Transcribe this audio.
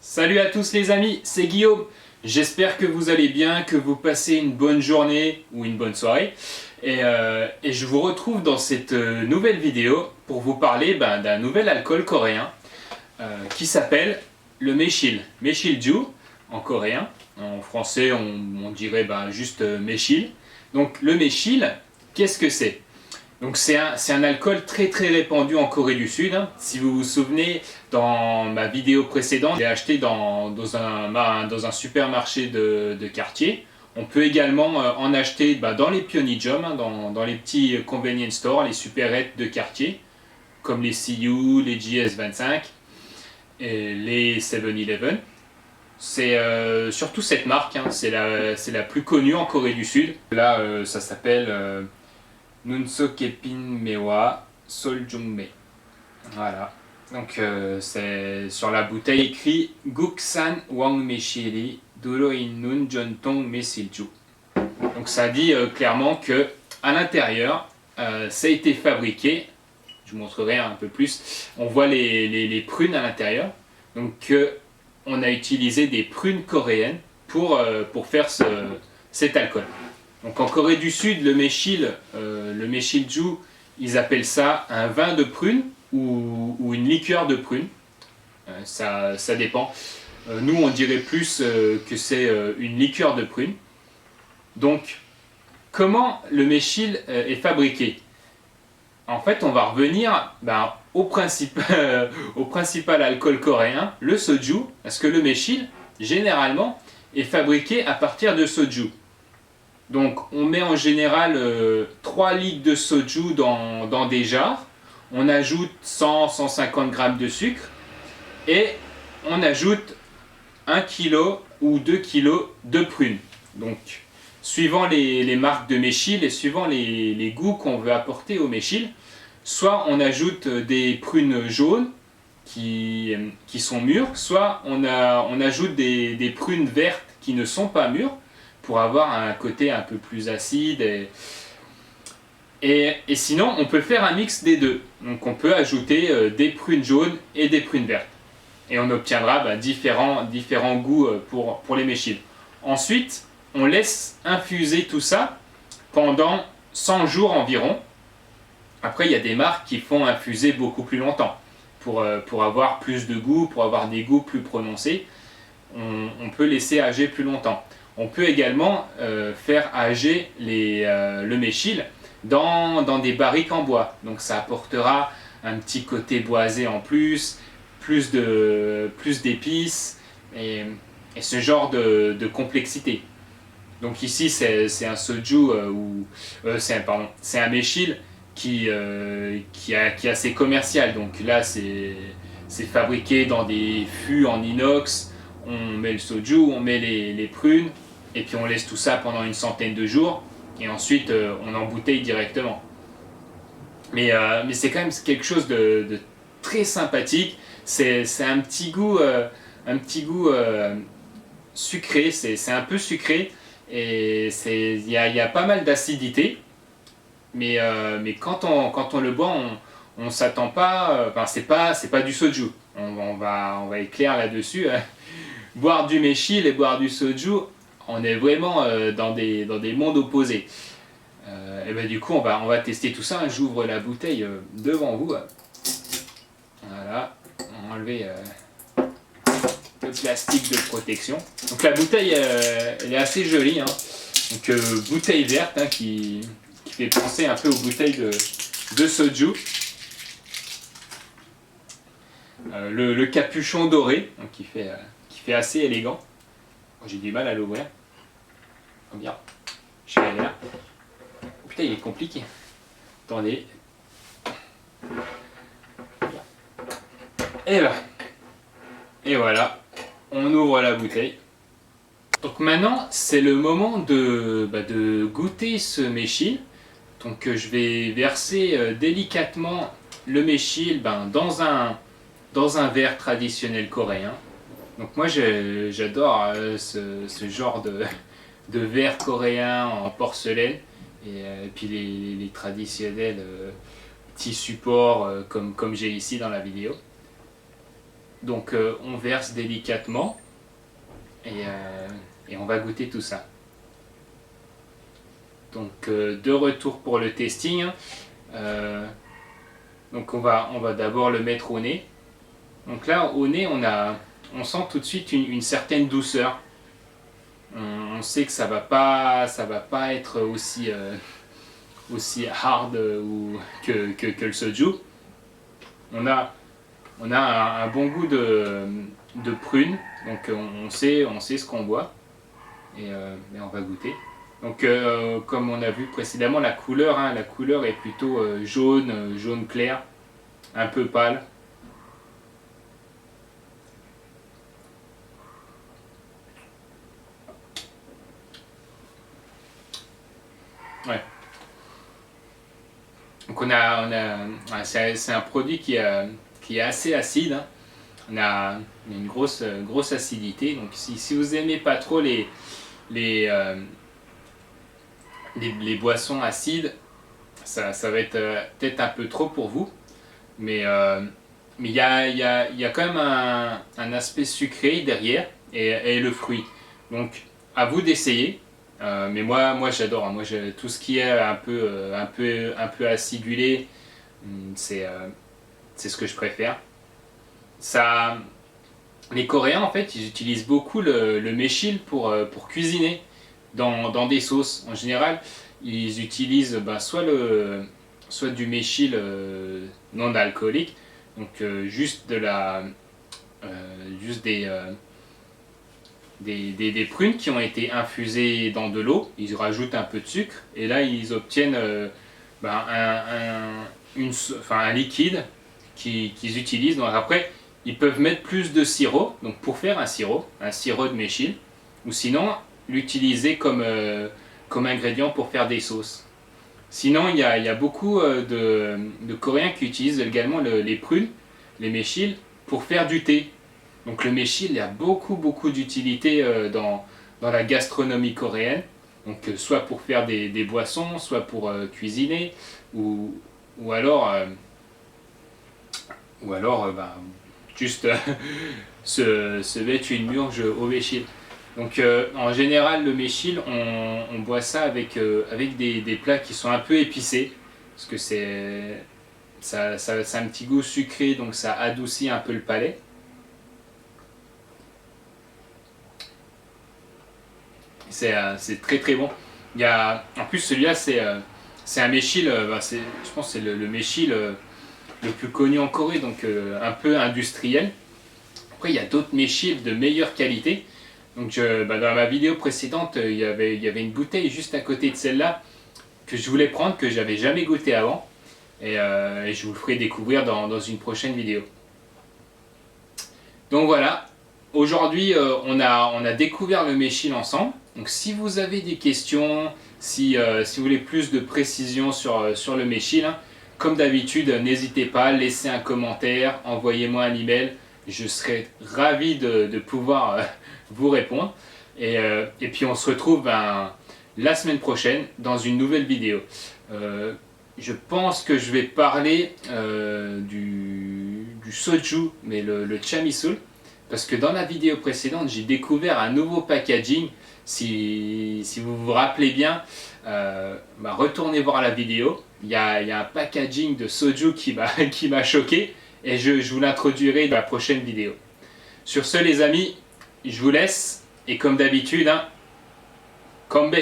Salut à tous les amis, c'est Guillaume. J'espère que vous allez bien, que vous passez une bonne journée ou une bonne soirée. Et je vous retrouve dans cette nouvelle vidéo pour vous parler d'un nouvel alcool coréen qui s'appelle le Maeshil. Maeshilju en coréen. En français, on dirait juste Maeshil. Donc le Maeshil, qu'est-ce que c'est? Donc c'est un alcool très répandu en Corée du Sud, hein. Si vous vous souvenez, dans ma vidéo précédente, j'ai acheté dans un supermarché de quartier. On peut également en acheter dans les Pyeonijum, hein, dans les petits convenience stores, les supérettes de quartier, comme les CU, les JS25, et les 7-Eleven. C'est surtout cette marque, hein, c'est la plus connue en Corée du Sud. Là, ça s'appelle Nunsokepin Mewa Soljongme. Voilà. Donc c'est sur la bouteille écrit Guksan Wangmeshiri Duroinun Jontong Mesilju. Donc ça dit clairement que à l'intérieur, ça a été fabriqué. Je vous montrerai un peu plus. On voit les prunes à l'intérieur. Donc on a utilisé des prunes coréennes pour faire cet alcool. Donc en Corée du Sud, le Maeshilju, ils appellent ça un vin de prune ou une liqueur de prune. Ça dépend. Nous, on dirait plus que c'est une liqueur de prune. Donc, comment le Maeshil est fabriqué? En fait, on va revenir au principal alcool coréen, le soju, parce que le Maeshil, généralement, est fabriqué à partir de soju. Donc on met en général 3 litres de soju dans des jarres, on ajoute 100-150 g de sucre et on ajoute 1 kg ou 2 kg de prunes. Donc suivant les marques de Maeshil et suivant les goûts qu'on veut apporter au Maeshil, soit on ajoute des prunes jaunes qui sont mûres, soit on ajoute des prunes vertes qui ne sont pas mûres, pour avoir un côté un peu plus acide. Et sinon, on peut faire un mix des deux. Donc on peut ajouter des prunes jaunes et des prunes vertes. Et on obtiendra différents goûts pour les Maeshil. Ensuite, on laisse infuser tout ça pendant 100 jours environ. Après, il y a des marques qui font infuser beaucoup plus longtemps. Pour avoir plus de goût, pour avoir des goûts plus prononcés, on peut laisser âger plus longtemps. On peut également faire âger le Maeshil dans des barriques en bois. Donc ça apportera un petit côté boisé en plus d'épices et ce genre de complexité. Donc ici c'est un soju c'est un Maeshil qui est assez commercial. Donc là c'est fabriqué dans des fûts en inox. On met le soju, on met les prunes, et puis on laisse tout ça pendant une centaine de jours, et ensuite on embouteille directement. Mais c'est quand même quelque chose de très sympathique. C'est un petit goût, sucré, c'est un peu sucré, et il y a pas mal d'acidité, mais quand on le boit, on s'attend pas, c'est pas du soju. On va être clair là-dessus. Boire du Maeshil et boire du soju, on est vraiment dans des mondes opposés. Et du coup, on va tester tout ça. J'ouvre la bouteille devant vous. Voilà, on va enlever le plastique de protection. Donc la bouteille, elle est assez jolie, hein. Donc bouteille verte, hein, qui fait penser un peu aux bouteilles de soju. Le capuchon doré, donc qui fait assez élégant. J'ai du mal à l'ouvrir. Oh bien, je vais aller là. Oh putain, il est compliqué. Attendez. Et voilà, on ouvre la bouteille. Donc maintenant, c'est le moment de goûter ce Maeshil. Donc je vais verser délicatement le Maeshil dans un verre traditionnel coréen. Donc moi j'adore ce genre de verre coréen en porcelaine, et puis les traditionnels petits supports comme j'ai ici dans la vidéo. Donc on verse délicatement et on va goûter tout ça. Donc de retour pour le testing. Donc on va d'abord le mettre au nez. Donc là au nez on sent tout de suite une certaine douceur. On sait que ça va pas être aussi hard que le soju. On a un bon goût de prune, donc on sait ce qu'on boit et on va goûter. Donc comme on a vu précédemment, la couleur est plutôt jaune clair, un peu pâle. Ouais. Donc c'est un produit qui est assez acide, hein. On a une grosse acidité. Donc si vous aimez pas trop les boissons acides, ça va être peut-être un peu trop pour vous. Mais il y a quand même un aspect sucré derrière et le fruit. Donc à vous d'essayer. Mais moi j'adore, hein. Moi tout ce qui est un peu acidulé, c'est ce que je préfère. Ça, les Coréens en fait ils utilisent beaucoup le mechil pour cuisiner dans des sauces. En général ils utilisent soit du mechil non alcoolique, donc juste des prunes qui ont été infusées dans de l'eau, ils rajoutent un peu de sucre et là ils obtiennent un liquide qu'ils utilisent. Donc après ils peuvent mettre plus de sirop, donc pour faire un sirop de mechil, ou sinon l'utiliser comme ingrédient pour faire des sauces. Sinon il y a beaucoup de Coréens qui utilisent également les prunes, les mechil, pour faire du thé. Donc le mechil, il y a beaucoup d'utilité dans la gastronomie coréenne. Donc soit pour faire des boissons, soit pour cuisiner, ou alors juste se mettre une murge au mechil. Donc en général le mechil, on boit ça avec des plats qui sont un peu épicés, parce que ça a un petit goût sucré, donc ça adoucit un peu le palais. C'est très bon. En plus celui-là c'est un mechil, je pense que c'est le mechil le plus connu en Corée, donc un peu industriel. Après il y a d'autres mechils de meilleure qualité. Donc dans ma vidéo précédente il y avait une bouteille juste à côté de celle-là que je voulais prendre, que j'avais jamais goûté avant, et je vous le ferai découvrir dans une prochaine vidéo. Donc voilà, aujourd'hui on a découvert le mechil ensemble. Donc si vous avez des questions, si vous voulez plus de précision sur le mechil, hein, comme d'habitude, n'hésitez pas, laissez un commentaire, envoyez-moi un email, je serai ravi de pouvoir vous répondre. Et puis on se retrouve la semaine prochaine dans une nouvelle vidéo. Je pense que je vais parler du soju, mais le chamisul, parce que dans la vidéo précédente j'ai découvert un nouveau packaging. Si vous vous rappelez bien, retournez voir la vidéo. Il y a un packaging de soju qui m'a choqué, et je vous l'introduirai dans la prochaine vidéo. Sur ce les amis, je vous laisse, et comme d'habitude, hein, Kombe!